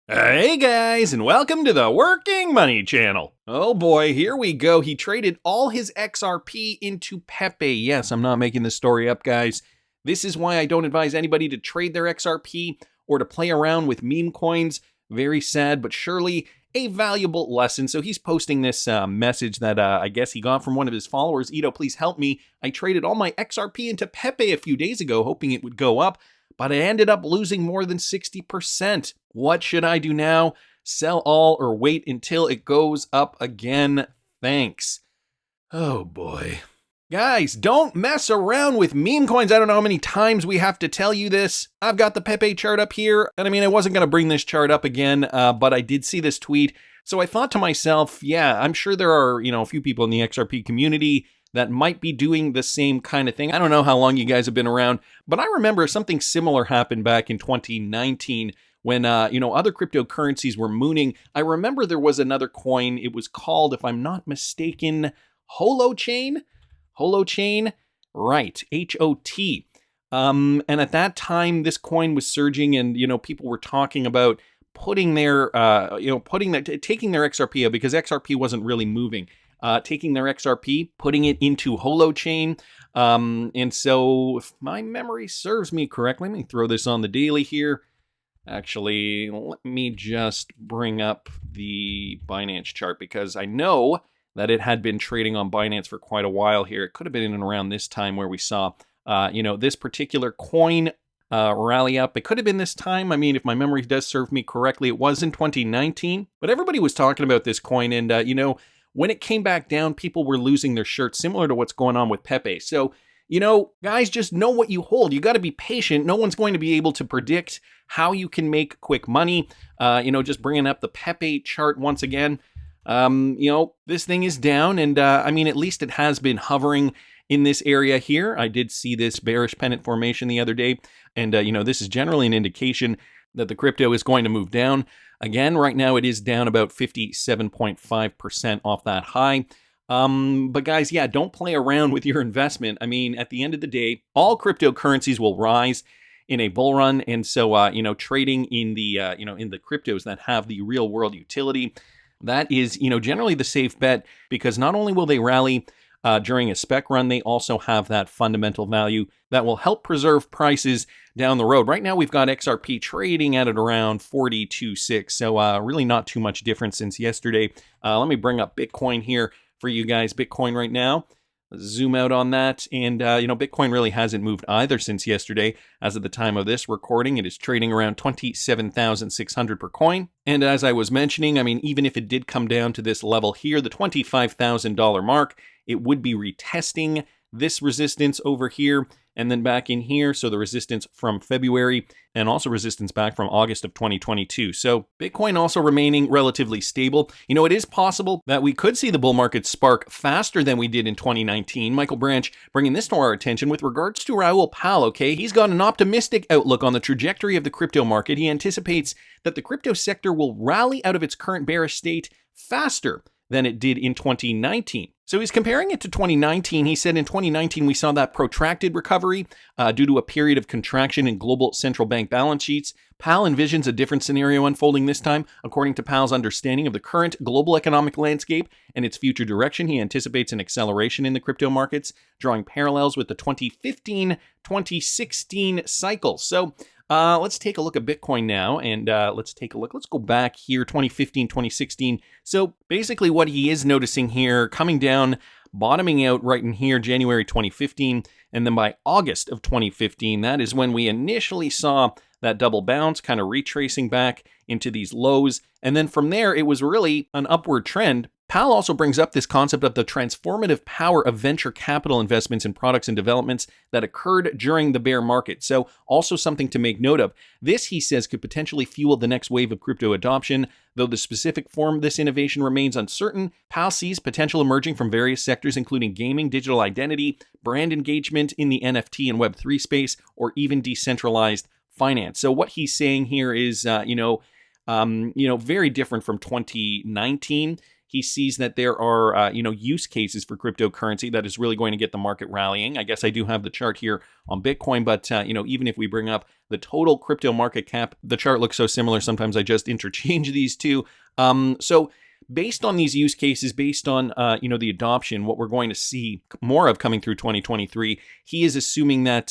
Hey guys, and welcome to the Working Money channel. Oh boy, here we go. He traded all his XRP into Pepe. Yes, I'm not making this story up, guys. This is why I don't advise anybody to trade their XRP or to play around with meme coins. Very sad, but surely a valuable lesson. So he's posting this message that I guess he got from one of his followers. Ito, please help me. I traded all my XRP into Pepe a few days ago, hoping it would go up, but I ended up losing more than 60%. What should I do now? Sell all or wait until it goes up again? Thanks. Oh boy. Guys, don't mess around with meme coins. I don't know how many times we have to tell you this. I've got the Pepe chart up here, and I wasn't going to bring this chart up again, but I did see this tweet. So I thought to myself, yeah, I'm sure there are, a few people in the XRP community that might be doing the same kind of thing. I don't know how long you guys have been around, but I remember something similar happened back in 2019 when, other cryptocurrencies were mooning. I remember there was another coin. It was called, if I'm not mistaken, Holochain. Holochain, right, H-O-T. And at that time, this coin was surging, and people were talking about putting their, taking their XRP out because XRP wasn't really moving. Taking their XRP, putting it into Holochain. And so, if my memory serves me correctly, let me throw this on the daily here. Actually, let me just bring up the Binance chart because I know that it had been trading on Binance for quite a while here. It could have been in and around this time where we saw, this particular coin rally up. It could have been this time. If my memory does serve me correctly, it was in 2019. But everybody was talking about this coin, and, when it came back down, people were losing their shirts, similar to what's going on with Pepe. So, guys, just know what you hold. You got to be patient. No one's going to be able to predict how you can make quick money. Just bringing up the Pepe chart once again. This thing is down, and at least it has been hovering in this area here. I did see this bearish pennant formation the other day, and this is generally an indication that the crypto is going to move down. Again, right now it is down about 57.5% off that high. But guys, yeah, don't play around with your investment. At the end of the day, all cryptocurrencies will rise in a bull run, and so trading in the in the cryptos that have the real world utility, that is generally the safe bet, because not only will they rally during a spec run, they also have that fundamental value that will help preserve prices down the road. Right now, we've got XRP trading at around 42.6, so really not too much difference since yesterday. Let me bring up Bitcoin here for you guys. Bitcoin right now, zoom out on that, and Bitcoin really hasn't moved either since yesterday. As of the time of this recording, it is trading around 27,600 per coin. And as I was mentioning, even if it did come down to this level here, the $25,000 mark, it would be retesting this resistance over here and then back in here. So the resistance from February and also resistance back from August of 2022. So Bitcoin also remaining relatively stable. It is possible that we could see the bull market spark faster than we did in 2019. Michael Branch bringing this to our attention with regards to Raoul Pal, okay? He's got an optimistic outlook on the trajectory of the crypto market. He anticipates that the crypto sector will rally out of its current bearish state faster than it did in 2019. So he's comparing it to 2019. He said in 2019, we saw that protracted recovery due to a period of contraction in global central bank balance sheets. Pal envisions a different scenario unfolding this time. According to Pal's understanding of the current global economic landscape and its future direction, he anticipates an acceleration in the crypto markets, drawing parallels with the 2015-2016 cycle. So let's take a look at Bitcoin now, and let's go back here, 2015, 2016. So basically what he is noticing here, coming down, bottoming out right in here, January 2015, and then by August of 2015, that is when we initially saw that double bounce, kind of retracing back into these lows. And then from there, it was really an upward trend. Pal also brings up this concept of the transformative power of venture capital investments in products and developments that occurred during the bear market. So also something to make note of. This, he says, could potentially fuel the next wave of crypto adoption. Though the specific form of this innovation remains uncertain, Pal sees potential emerging from various sectors, including gaming, digital identity, brand engagement in the NFT and Web3 space, or even decentralized finance. So what he's saying here is, very different from 2019. he sees that there are, use cases for cryptocurrency that is really going to get the market rallying. I guess I do have the chart here on Bitcoin, but, even if we bring up the total crypto market cap, the chart looks so similar. Sometimes I just interchange these two. So based on these use cases, based on, the adoption, what we're going to see more of coming through 2023, he is assuming that,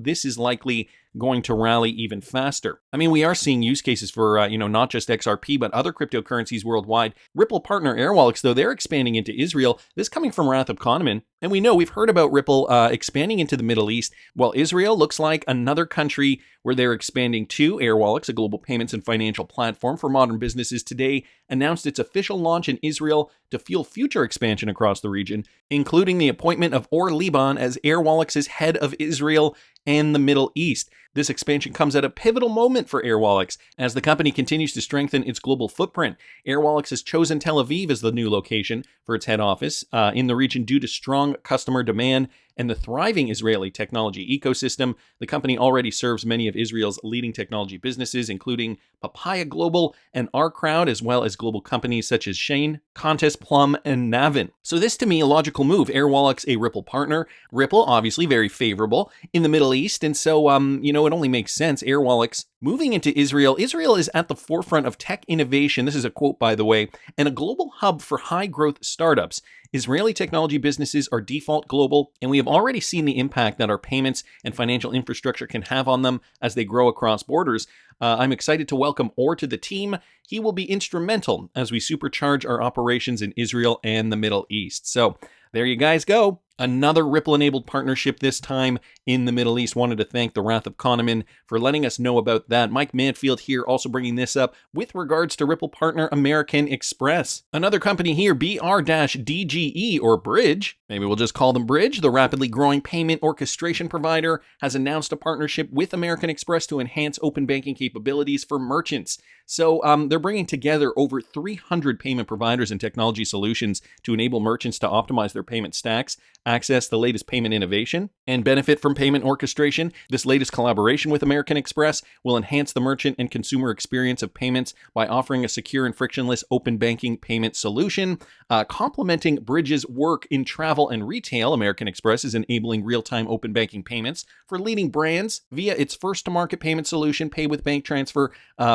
this is likely going to rally even faster. I mean, we are seeing use cases for, not just XRP, but other cryptocurrencies worldwide. Ripple partner Airwallex, though, they're expanding into Israel. This coming from Wrath of Kahneman. And we know we've heard about Ripple expanding into the Middle East. Well, Israel looks like another country where they're expanding to. Airwallex, a global payments and financial platform for modern businesses, today announced its official launch in Israel to fuel future expansion across the region, including the appointment of Or Liban as Airwallex's head of Israel and the Middle East. This expansion comes at a pivotal moment for Airwallex as the company continues to strengthen its global footprint. Airwallex has chosen Tel Aviv as the new location for its head office in the region due to strong customer demand and the thriving Israeli technology ecosystem. The company already serves many of Israel's leading technology businesses, including Papaya Global and OurCrowd, as well as global companies such as Shane, Contest, Plum, and Navin. So this, to me, a logical move. Airwallex, a Ripple partner. Ripple, obviously very favorable in the Middle East, and so, it only makes sense. Airwallex moving into Israel. Israel is at the forefront of tech innovation. This is a quote, by the way, and a global hub for high-growth startups. Israeli technology businesses are default global, and we have already seen the impact that our payments and financial infrastructure can have on them as they grow across borders. I'm excited to welcome Or to the team. He will be instrumental as we supercharge our operations in Israel and the Middle East. So there you guys go. Another Ripple-enabled partnership, this time in the Middle East. Wanted to thank the Wrath of Kahneman for letting us know about that. Mike Manfield here also bringing this up with regards to Ripple partner American Express. Another company here, BR-DGE or Bridge, maybe we'll just call them Bridge, the rapidly growing payment orchestration provider, has announced a partnership with American Express to enhance open banking capabilities for merchants. So they're bringing together over 300 payment providers and technology solutions to enable merchants to optimize their payment stacks, access the latest payment innovation, and benefit from payment orchestration. This latest collaboration with American Express will enhance the merchant and consumer experience of payments by offering a secure and frictionless open banking payment solution. Complementing Bridge's work in travel and retail, American Express is enabling real-time open banking payments for leading brands via its first-to-market payment solution, Pay with Bank Transfer.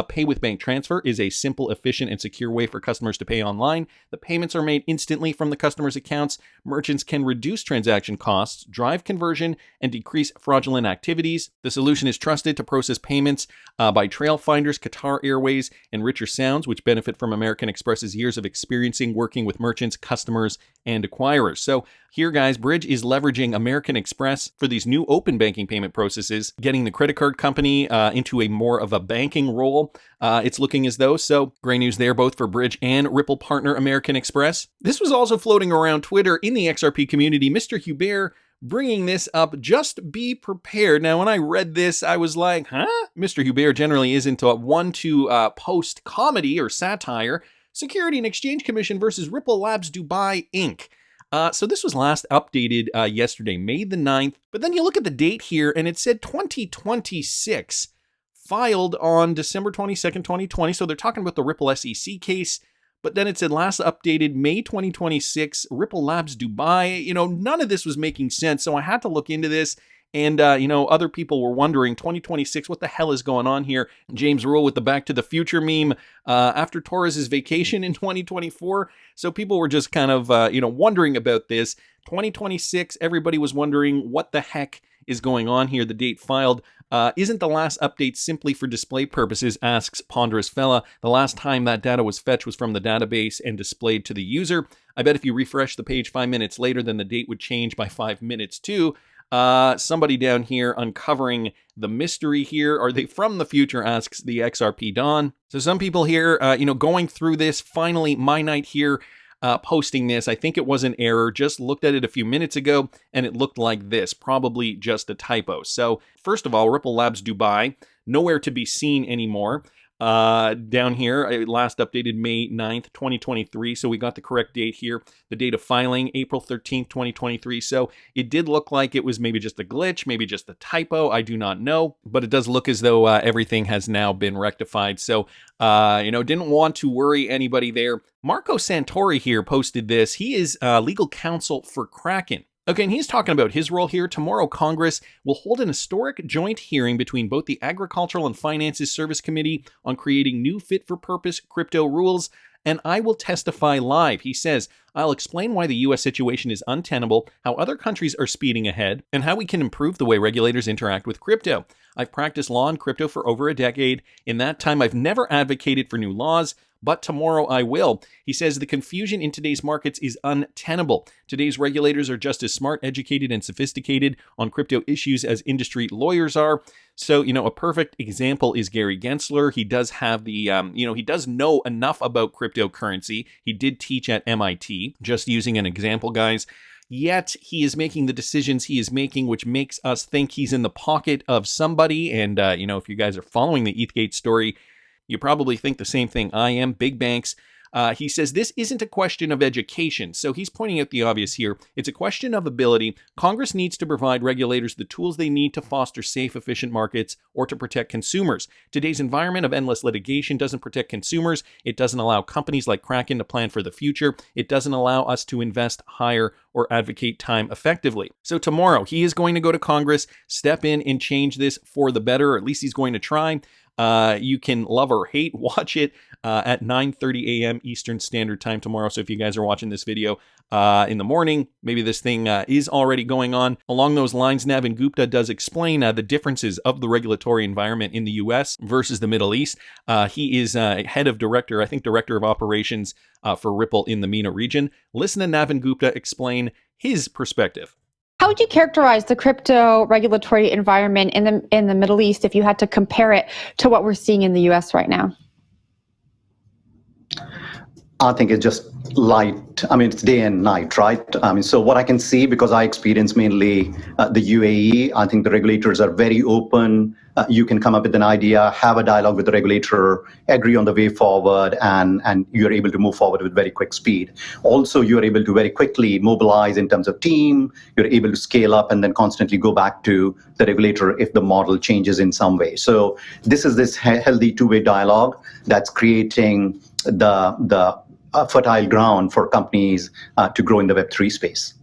Pay with Bank Transfer is a simple, efficient, and secure way for customers to pay online. The payments are made instantly from the customer's accounts. Merchants can reduce transaction costs, drive conversion, and decrease fraudulent activities. The solution is trusted to process payments by Trailfinders, Qatar Airways, and Richer Sounds, which benefit from American Express's years of experiencing working with merchants, customers, and acquirers. So here, guys, Bridge is leveraging American Express for these new open banking payment processes, getting the credit card company into a more of a banking role. It's looking as though. So great news there, both for Bridge and Ripple partner American Express. This was also floating around Twitter in the XRP community. Mr. Hubert bringing this up, just be prepared. Now, when I read this, I was like, huh? Mr. Hubert generally isn't one to post comedy or satire. Security and Exchange Commission versus Ripple Labs Dubai Inc. So this was last updated yesterday, May the 9th. But then you look at the date here and it said 2026, filed on December 22nd, 2020. So they're talking about the Ripple SEC case. But then it said last updated May 2026, Ripple Labs Dubai. None of this was making sense. So I had to look into this. And, other people were wondering, 2026, what the hell is going on here? James Raoul with the Back to the Future meme after Torres' vacation in 2024. So people were just kind of, wondering about this. 2026, everybody was wondering what the heck is going on here. The date filed. Isn't the last update simply for display purposes, asks Ponderous Fella. The last time that data was fetched was from the database and displayed to the user. I bet if you refresh the page 5 minutes later, then the date would change by 5 minutes too. Somebody down here uncovering the mystery here. Are they from the future, asks the XRP Don. So some people here, going through this, finally, my night here, posting this. I think it was an error. Just looked at it a few minutes ago, and it looked like this. Probably just a typo. So first of all, Ripple Labs Dubai, nowhere to be seen anymore. Down here, last updated May 9th, 2023. So we got the correct date here. The date of filing, April 13th, 2023. So it did look like it was maybe just a glitch, maybe just a typo. I do not know, but it does look as though everything has now been rectified. So, didn't want to worry anybody there. Marco Santori here posted this. He is legal counsel for Kraken. Okay, and he's talking about his role here. Tomorrow, Congress will hold an historic joint hearing between both the Agricultural and Finances Service Committee on creating new fit-for-purpose crypto rules, and I will testify live. He says, I'll explain why the U.S. situation is untenable, how other countries are speeding ahead, and how we can improve the way regulators interact with crypto. I've practiced law and crypto for over a decade. In that time, I've never advocated for new laws, but tomorrow I will. He says the confusion in today's markets is untenable. Today's regulators are just as smart, educated, and sophisticated on crypto issues as industry lawyers are. So, a perfect example is Gary Gensler. He does have the, he does know enough about cryptocurrency. He did teach at MIT, just using an example, guys. Yet he is making the decisions he is making, which makes us think he's in the pocket of somebody. And, if you guys are following the ETHgate story, you probably think the same thing I am, big banks. He says this isn't a question of education. So he's pointing out the obvious here. It's a question of ability. Congress needs to provide regulators the tools they need to foster safe, efficient markets or to protect consumers. Today's environment of endless litigation doesn't protect consumers. It doesn't allow companies like Kraken to plan for the future. It doesn't allow us to invest, hire, or advocate time effectively. So tomorrow, he is going to go to Congress, step in and change this for the better, or at least he's going to try. You can love or hate, watch it at 9:30 a.m. Eastern Standard Time tomorrow. So if you guys are watching this video in the morning, maybe this thing is already going on. Along those lines, Navin Gupta does explain the differences of the regulatory environment in the U.S. versus the Middle East. He is director of operations for Ripple in the MENA region. Listen to Navin Gupta explain his perspective. How would you characterize the crypto regulatory environment in the Middle East if you had to compare it to what we're seeing in the US right now? I think it's just light. It's day and night, right? So what I can see, because I experience mainly the UAE, I think the regulators are very open. You can come up with an idea, have a dialogue with the regulator, agree on the way forward, and you're able to move forward with very quick speed. Also, you're able to very quickly mobilize in terms of team. You're able to scale up and then constantly go back to the regulator if the model changes in some way. So this is this healthy two-way dialogue that's creating the fertile ground for companies to grow in the Web3 space.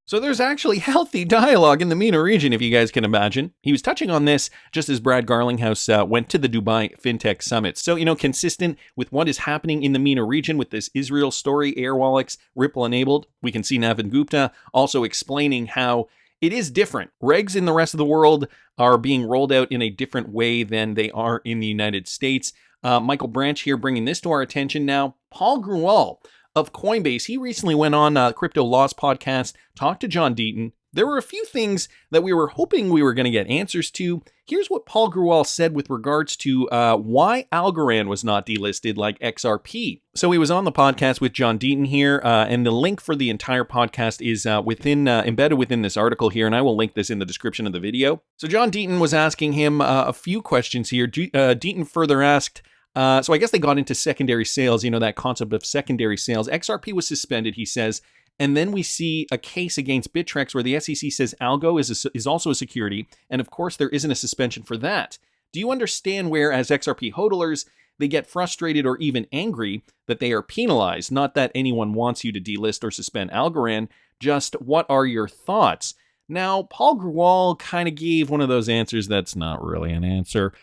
So there's actually healthy dialogue in the MENA region, if you guys can imagine. He was touching on this just as Brad Garlinghouse went to the Dubai FinTech Summit. So, consistent with what is happening in the MENA region with this Israel story, Airwallex, Ripple enabled, we can see Navin Gupta also explaining how it is different. Regs in the rest of the world are being rolled out in a different way than they are in the United States. Michael Branch here bringing this to our attention now. Paul Grewal of Coinbase, he recently went on Crypto Laws podcast, talked to John Deaton. There were a few things that we were hoping we were going to get answers to. Here's what Paul Grewal said with regards to why Algorand was not delisted like XRP. So he was on the podcast with John Deaton here, and the link for the entire podcast is embedded within this article here, and I will link this in the description of the video. So John Deaton was asking him a few questions here. Deaton further asked, so I guess they got into secondary sales, that concept of secondary sales. XRP was suspended, he says, and then we see a case against BITRUE where the SEC says ALGO is also a security, and of course there isn't a suspension for that. Do you understand where, as XRP hodlers, they get frustrated or even angry that they are penalized? Not that anyone wants you to delist or suspend Algorand, just what are your thoughts? Now, Paul Grewal kind of gave one of those answers that's not really an answer.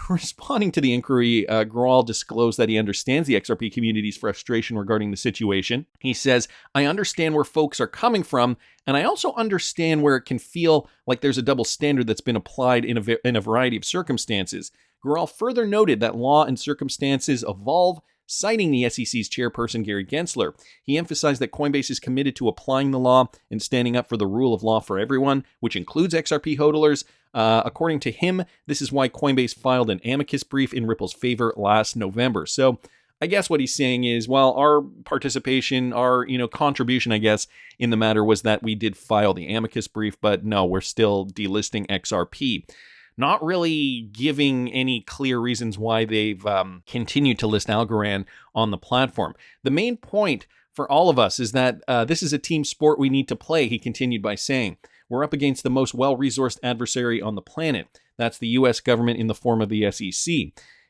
Responding to the inquiry, Grewal disclosed that he understands the XRP community's frustration regarding the situation. He says, I understand where folks are coming from, and I also understand where it can feel like there's a double standard that's been applied in a variety of circumstances. Grewal further noted that law and circumstances evolve, citing the SEC's chairperson, Gary Gensler. He emphasized that Coinbase is committed to applying the law and standing up for the rule of law for everyone, which includes XRP hodlers. According to him, this is why Coinbase filed an amicus brief in Ripple's favor last November. So I guess what he's saying is, well, our participation, our contribution, I guess, in the matter was that we did file the amicus brief, but no, we're still delisting XRP. not really giving any clear reasons why they've continued to list Algorand on the platform. The main point for all of us is that this is a team sport we need to play, he continued by saying. We're up against the most well-resourced adversary on the planet. That's the US government in the form of the SEC.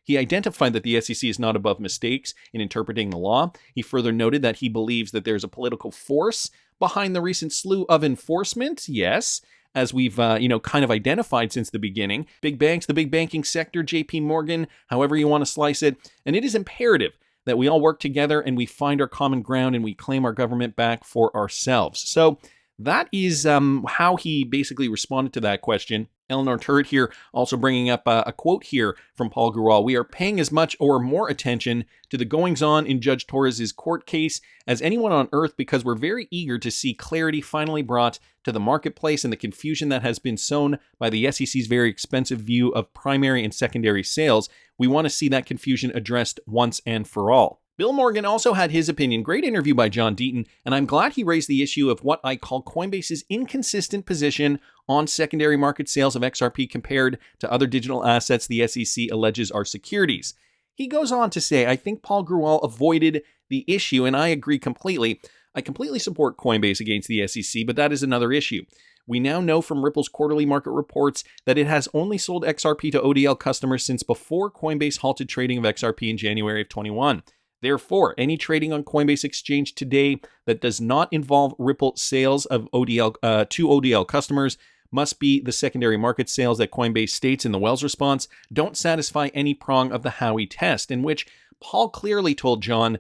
He identified that the SEC is not above mistakes in interpreting the law. He further noted that he believes that there's a political force behind the recent slew of enforcement. Yes, as we've kind of identified since the beginning. Big banks, the big banking sector, JP Morgan, however you want to slice it. And it is imperative that we all work together and we find our common ground and we claim our government back for ourselves. So that is how he basically responded to that question. Eleanor Turret here also bringing up a quote here from Paul Grewal. We are paying as much or more attention to the goings-on in Judge Torres' court case as anyone on earth because we're very eager to see clarity finally brought to the marketplace and the confusion that has been sown by the SEC's very expensive view of primary and secondary sales. We want to see that confusion addressed once and for all. Bill Morgan also had his opinion. Great interview by John Deaton, and I'm glad he raised the issue of what I call Coinbase's inconsistent position on secondary market sales of XRP compared to other digital assets the SEC alleges are securities. He goes on to say, I think Paul Grewal avoided the issue, and I agree completely. I completely support Coinbase against the SEC, but that is another issue. We now know from Ripple's quarterly market reports that it has only sold XRP to ODL customers since before Coinbase halted trading of XRP in January of 21. Therefore, any trading on Coinbase Exchange today that does not involve Ripple sales of ODL to ODL customers must be the secondary market sales that Coinbase states in the Wells response don't satisfy any prong of the Howey test, in which Paul clearly told John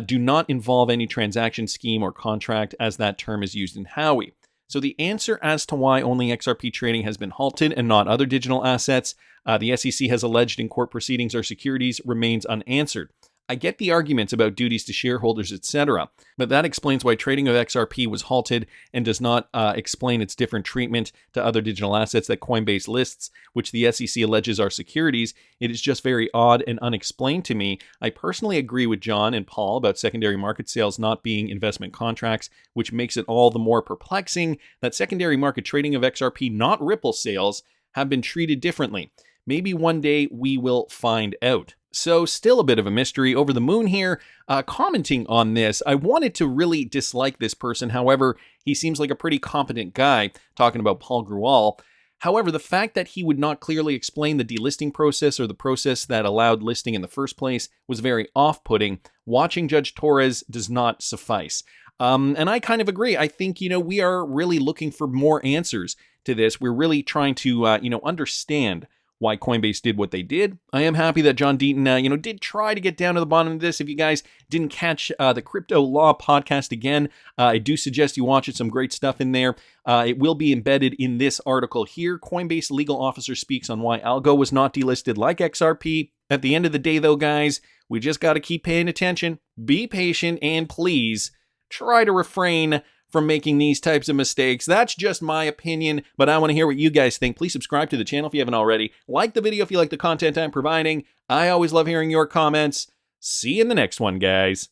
do not involve any transaction scheme or contract as that term is used in Howey. So the answer as to why only XRP trading has been halted and not other digital assets the SEC has alleged in court proceedings or securities remains unanswered. I get the arguments about duties to shareholders, etc., but that explains why trading of XRP was halted and does not explain its different treatment to other digital assets that Coinbase lists, which the SEC alleges are securities. It is just very odd and unexplained to me. I personally agree with John and Paul about secondary market sales not being investment contracts, which makes it all the more perplexing that secondary market trading of XRP, not Ripple sales, have been treated differently. Maybe one day we will find out. So still a bit of a mystery. Over the moon here, commenting on this. I wanted to really dislike this person. However, he seems like a pretty competent guy, talking about Paul Grewal. However, the fact that he would not clearly explain the delisting process or the process that allowed listing in the first place was very off-putting. Watching Judge Torres does not suffice. And I kind of agree. I think, we are really looking for more answers to this. We're really trying to, understand why Coinbase did what they did. I am happy that John Deaton, did try to get down to the bottom of this. If you guys didn't catch the Crypto Law podcast again, I do suggest you watch it. Some great stuff in there. It will be embedded in this article here. Coinbase legal officer speaks on why ALGO was not delisted like XRP. At the end of the day, though, guys, we just got to keep paying attention, be patient, and please try to refrain from making these types of mistakes. That's just my opinion, but I want to hear what you guys think. Please subscribe to the channel if you haven't already. Like the video if you like the content I'm providing. I always love hearing your comments. See you in the next one, guys.